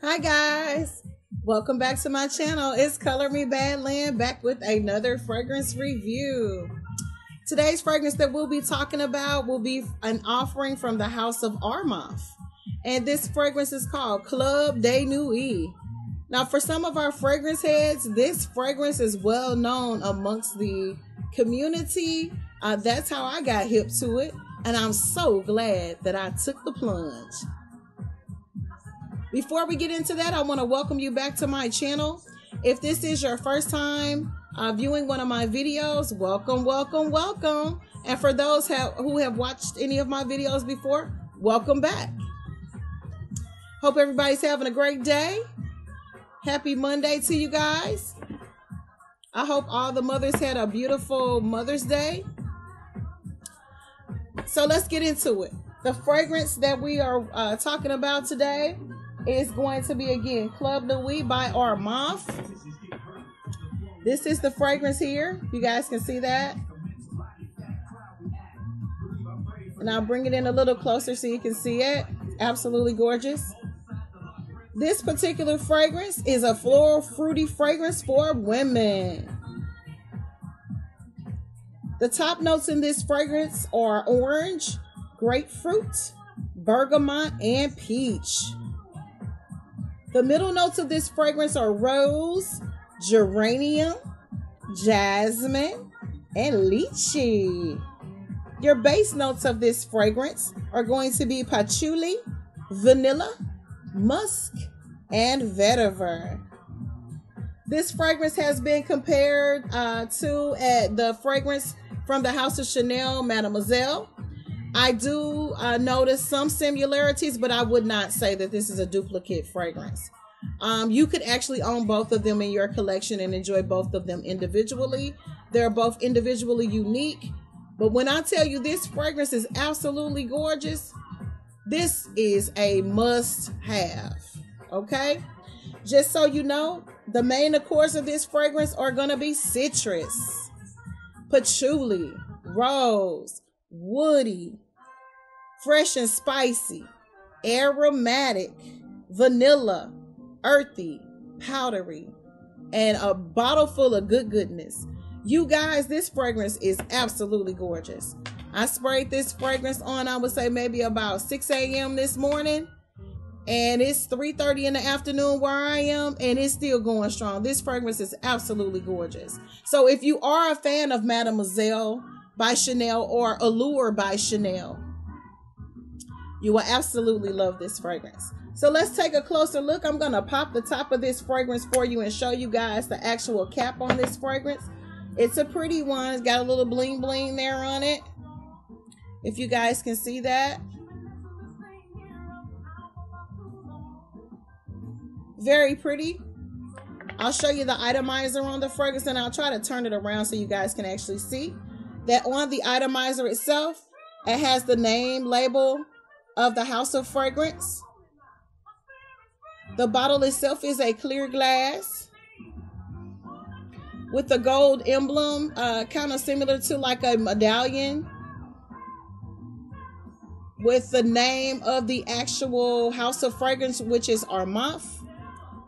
Hi guys, welcome back to my channel. It's Color Me Badland back with another fragrance review. Today's fragrance that we'll be talking about will be an offering from the house of Armaf, and this fragrance is called Club de Nuit. Now for some of our fragrance heads, this fragrance is well known amongst the community. That's how I got hip to it, and I'm so glad that I took the plunge. Before we get into that, I want to welcome you back to my channel. If this is your first time viewing one of my videos, welcome, welcome, welcome. And for those who have watched any of my videos before, welcome back. Hope everybody's having a great day. Happy Monday to you guys. I hope all the mothers had a beautiful Mother's Day. So let's get into it. The fragrance that we are talking about today is going to be, again, Club Nuit by Armaf. This is the fragrance here. You guys can see that. And I'll bring it in a little closer so you can see it. Absolutely gorgeous. This particular fragrance is a floral fruity fragrance for women. The top notes in this fragrance are orange, grapefruit, bergamot, and peach. The middle notes of this fragrance are rose, geranium, jasmine, and lychee. Your base notes of this fragrance are going to be patchouli, vanilla, musk, and vetiver. This fragrance has been compared to the fragrance from the House of Chanel, Mademoiselle. I do notice some similarities, but I would not say that this is a duplicate fragrance. You could actually own both of them in your collection and enjoy both of them individually. They're both individually unique. But when I tell you this fragrance is absolutely gorgeous, this is a must-have, okay? Just so you know, the main accords of this fragrance are going to be citrus, patchouli, rose, woody, fresh and spicy, aromatic, vanilla, earthy, powdery, and a bottle full of goodness. You guys, this fragrance is absolutely gorgeous. I sprayed this fragrance on, I would say maybe about 6 a.m. this morning, and it's 3:30 in the afternoon where I am, and it's still going strong. This fragrance is absolutely gorgeous. So if you are a fan of Mademoiselle by Chanel or Allure by Chanel, you will absolutely love this fragrance. So let's take a closer look. I'm going to pop the top of this fragrance for you and show you guys the actual cap on this fragrance. It's a pretty one. It's got a little bling bling there on it, if you guys can see that. Very pretty. I'll show you the itomizer on the fragrance, and I'll try to turn it around so you guys can actually see that on the itomizer itself, it has the name label of the house of fragrance. The bottle itself is a clear glass with the gold emblem, kind of similar to like a medallion, with the name of the actual house of fragrance, which is Armaf.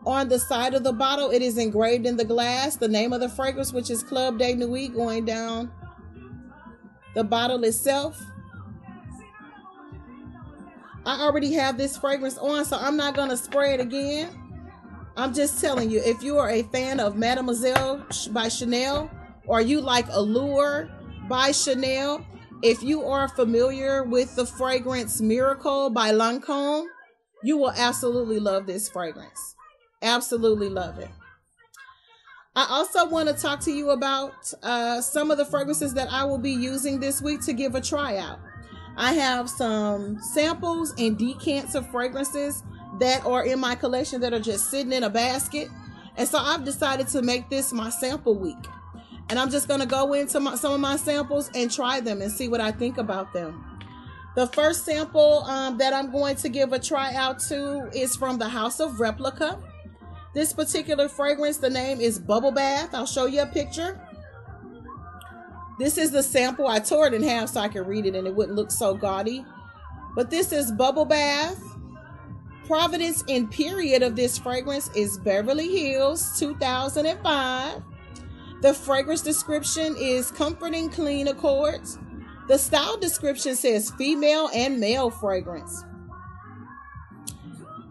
On the side of the bottle, it is engraved in the glass the name of the fragrance, which is Club de Nuit, going down the bottle itself. I already have this fragrance on, so I'm not going to spray it again. I'm just telling you, if you are a fan of Mademoiselle by Chanel, or you like Allure by Chanel, if you are familiar with the fragrance Miracle by Lancôme, you will absolutely love this fragrance. Absolutely love it. I also want to talk to you about some of the fragrances that I will be using this week to give a tryout. I have some samples and decants of fragrances that are in my collection that are just sitting in a basket. And so I've decided to make this my sample week. And I'm just going to go into some of my samples and try them and see what I think about them. The first sample that I'm going to give a tryout to is from the house of Replica. This particular fragrance, the name is Bubble Bath. I'll show you a picture. This is the sample. I tore it in half so I could read it and it wouldn't look so gaudy. But this is Bubble Bath providence and period of this fragrance is Beverly Hills 2005. The fragrance description is comforting clean accords. The style description says female and male fragrance.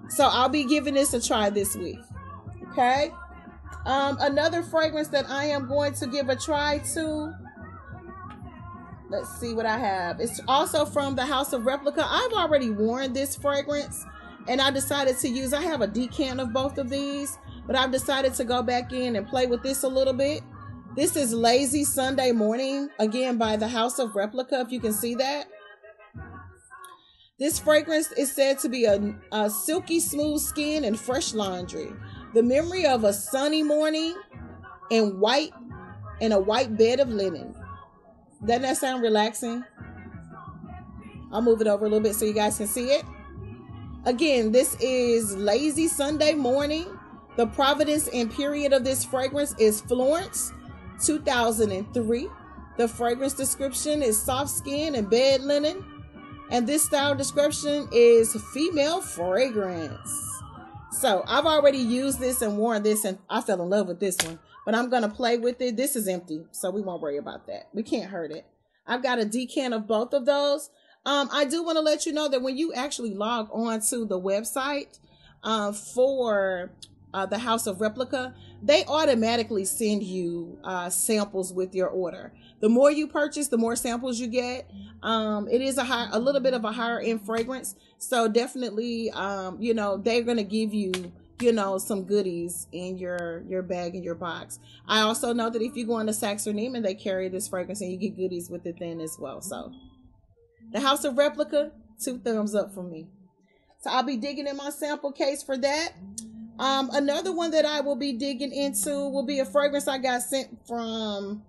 So I'll be giving this a try this week. Okay. Another fragrance that I am going to give a try to. Let's see what I have. It's also from the House of Replica. I've already worn this fragrance and I decided to use, I have a decant of both of these, but I've decided to go back in and play with this a little bit. This is Lazy Sunday Morning, again by the House of Replica, if you can see that. This fragrance is said to be a silky smooth skin and fresh laundry. The memory of a sunny morning and a white bed of linen. Doesn't that sound relaxing? I'll move it over a little bit so you guys can see it. Again, this is Lazy Sunday Morning. The providence and period of this fragrance is Florence, 2003. The fragrance description is soft skin and bed linen. And this style description is female fragrance. So I've already used this and worn this and I fell in love with this one. But I'm going to play with it. This is empty, so we won't worry about that. We can't hurt it. I've got a decant of both of those. I do want to let you know that when you actually log on to the website for the House of Replica, they automatically send you samples with your order. The more you purchase, the more samples you get. It is a little bit of a higher end fragrance. So definitely, you know, they're going to give you, you know, some goodies in your bag, in your box. I also know that if you go into Saks or Neiman, they carry this fragrance and you get goodies with it then as well. So the House of Replica, 2 thumbs up from me. So I'll be digging in my sample case for that. Another one that I will be digging into will be a fragrance I got sent from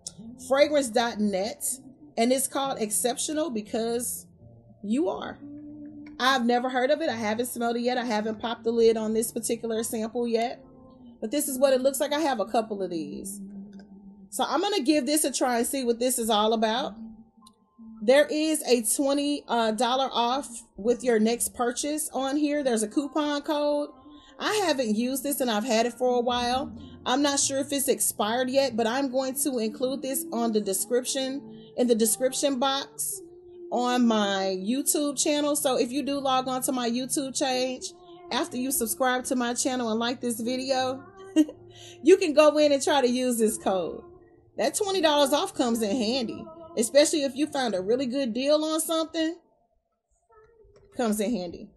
Fragrancenet, and it's called Exceptional Because You Are. I've never heard of it. I haven't smelled it yet. I haven't popped the lid on this particular sample yet, but this is what it looks like. I have a couple of these. So I'm going to give this a try and see what this is all about. There is a $20 off with your next purchase on here. There's a coupon code. I haven't used this and I've had it for a while. I'm not sure if it's expired yet, but I'm going to include this on the description, in the description box on my YouTube channel. So if you do log on to my YouTube page, after you subscribe to my channel and like this video, you can go in and try to use this code. That $20 off comes in handy, especially if you found a really good deal on something. Comes in handy.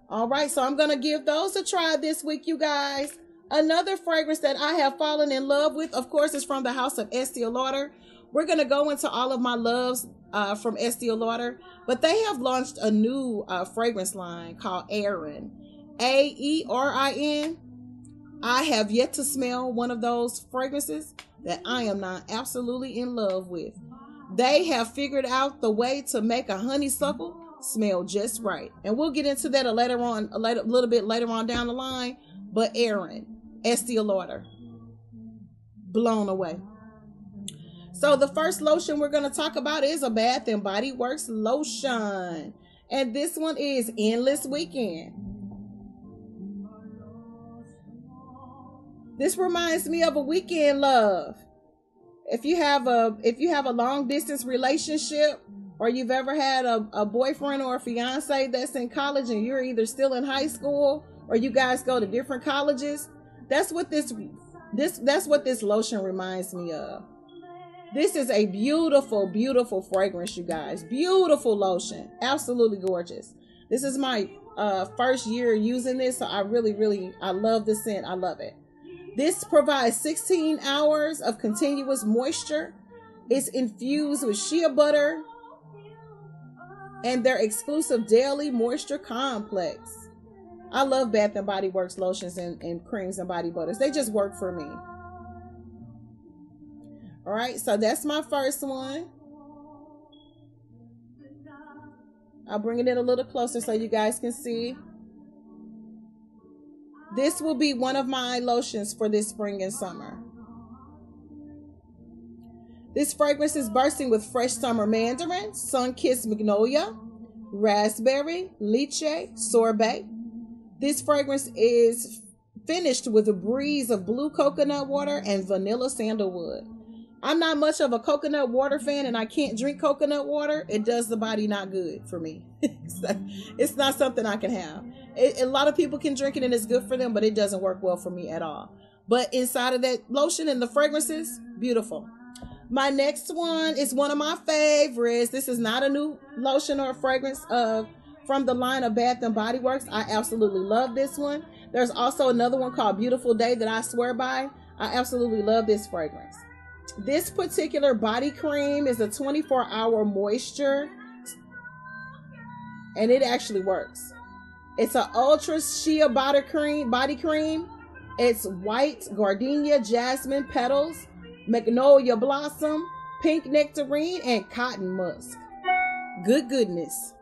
All right, so I'm going to give those a try this week, you guys. Another fragrance that I have fallen in love with, of course, is from the House of Estee Lauder. We're going to go into all of my loves from Estee Lauder, but they have launched a new fragrance line called Aerin. A-E-R-I-N. I have yet to smell one of those fragrances that I am not absolutely in love with. They have figured out the way to make a honeysuckle smell just right, and we'll get into that a little bit later on down the line. But Aerin, Estee Lauder, blown away. So the first lotion we're going to talk about is a Bath and Body Works lotion, and this one is Endless Weekend. This reminds me of a weekend love. If you have a long distance relationship, or you've ever had a boyfriend or a fiance that's in college and you're either still in high school or you guys go to different colleges, that's what this lotion reminds me of. This is a beautiful, beautiful fragrance, you guys. Beautiful lotion. Absolutely gorgeous. This is my first year using this, so I love the scent. I love it. This provides 16 hours of continuous moisture. It's infused with shea butter and their exclusive daily moisture complex. I love Bath and Body Works lotions and creams and body butters. They just work for me. All right, so that's my first one. I'll bring it in a little closer so you guys can see. This will be one of my lotions for this spring and summer. This fragrance is bursting with fresh summer mandarin, sun-kissed magnolia, raspberry, lychee, sorbet, This fragrance is finished with a breeze of blue coconut water and vanilla sandalwood. I'm not much of a coconut water fan, and I can't drink coconut water. It does the body not good for me. It's not something I can have. A lot of people can drink it and it's good for them, but it doesn't work well for me at all. But inside of that lotion and the fragrances, beautiful. My next one is one of my favorites. This is not a new lotion or fragrance from the line of Bath and Body Works. I absolutely love this one. There's also another one called Beautiful Day that I swear by. I absolutely love this fragrance. This particular body cream is a 24-hour moisture, and it actually works. It's an ultra shea body cream. It's white gardenia, jasmine petals, magnolia blossom, pink nectarine, and cotton musk. Good goodness.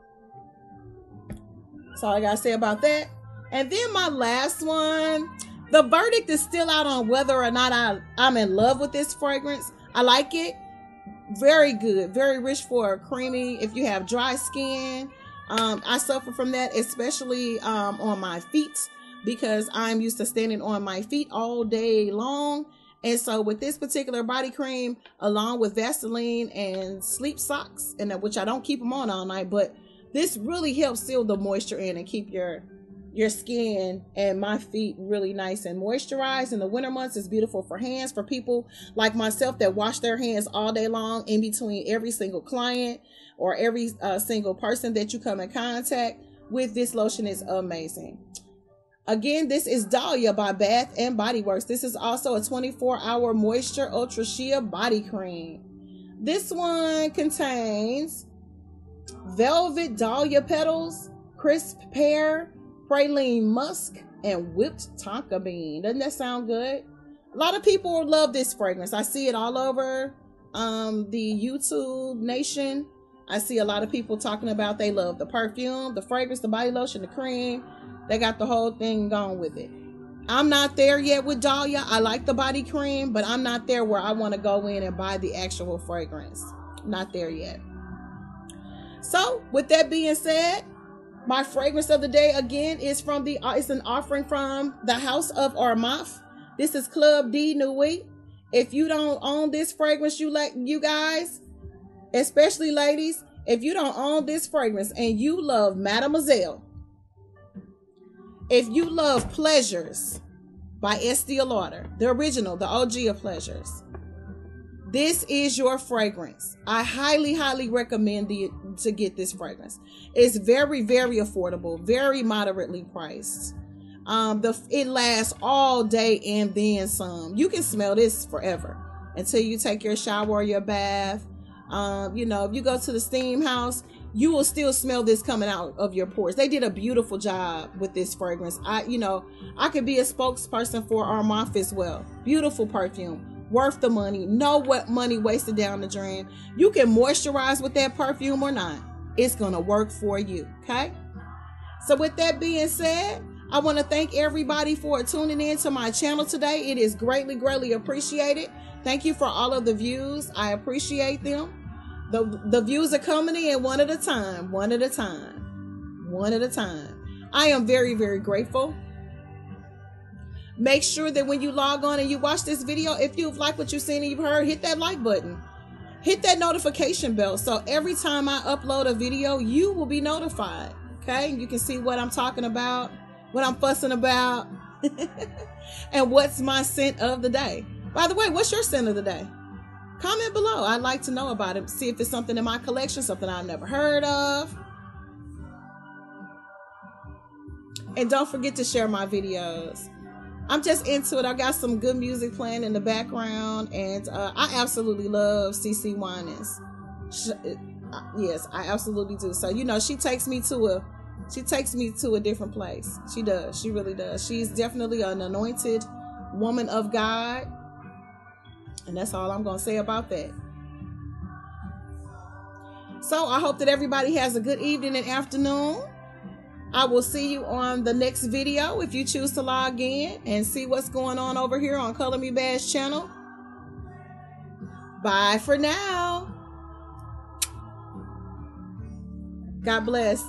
That's all I gotta say about that. And then my last one, the verdict is still out on whether or not I'm in love with this fragrance. I like it. Very good. Very rich for creamy. If you have dry skin, I suffer from that, especially on my feet, because I'm used to standing on my feet all day long. And so with this particular body cream, along with Vaseline and sleep socks, and which I don't keep them on all night, but this really helps seal the moisture in and keep your skin and my feet really nice and moisturized. In the winter months, it's beautiful for hands, for people like myself that wash their hands all day long in between every single client or every single person that you come in contact with. This lotion is amazing. Again, this is Dahlia by Bath and Body Works. This is also a 24-hour moisture ultra shea body cream. This one contains velvet dahlia petals, crisp pear, praline musk, and whipped tonka bean. Doesn't that sound good? A lot of people love this fragrance. I see it all over the YouTube nation. I see a lot of people talking about they love the perfume, the fragrance, the body lotion, the cream. They got the whole thing going with it. I'm not there yet with Dahlia. I like the body cream, but I'm not there where I want to go in and buy the actual fragrance. Not there yet. So with that being said, my fragrance of the day again is from it's an offering from the House of Armaf. This is Club D Nuit. If you don't own this fragrance, you guys, especially ladies, if you don't own this fragrance and you love Mademoiselle, if you love Pleasures by Estee Lauder, the original, the OG of Pleasures, this is your fragrance. I highly, highly recommend to get this fragrance. It's very, very affordable, very moderately priced. It lasts all day and then some. You can smell this forever until you take your shower or your bath. If you go to the steam house, you will still smell this coming out of your pores. They did a beautiful job with this fragrance. I could be a spokesperson for Armaf as well. Beautiful perfume, worth the money. No money wasted down the drain. You can moisturize with that perfume or not. It's gonna work for you, okay? So with that being said, I want to thank everybody for tuning in to my channel today. It is greatly, greatly appreciated. Thank you for all of the views. I appreciate them. The views are coming in one at a time, one at a time, one at a time. I am very, very grateful. Make sure that when you log on and you watch this video, if you've liked what you've seen and you've heard, hit that like button. Hit that notification bell. So every time I upload a video, you will be notified. Okay? You can see what I'm talking about, what I'm fussing about, and what's my scent of the day. By the way, what's your scent of the day? Comment below. I'd like to know about it. See if it's something in my collection, something I've never heard of. And don't forget to share my videos. I'm just into it. I got some good music playing in the background, and I absolutely love CeCe Winans. Yes, I absolutely do. So she takes me to a different place. She does. She really does. She's definitely an anointed woman of God. And that's all I'm going to say about that. So I hope that everybody has a good evening and afternoon. I will see you on the next video if you choose to log in and see what's going on over here on Color Me Bad's channel. Bye for now. God bless.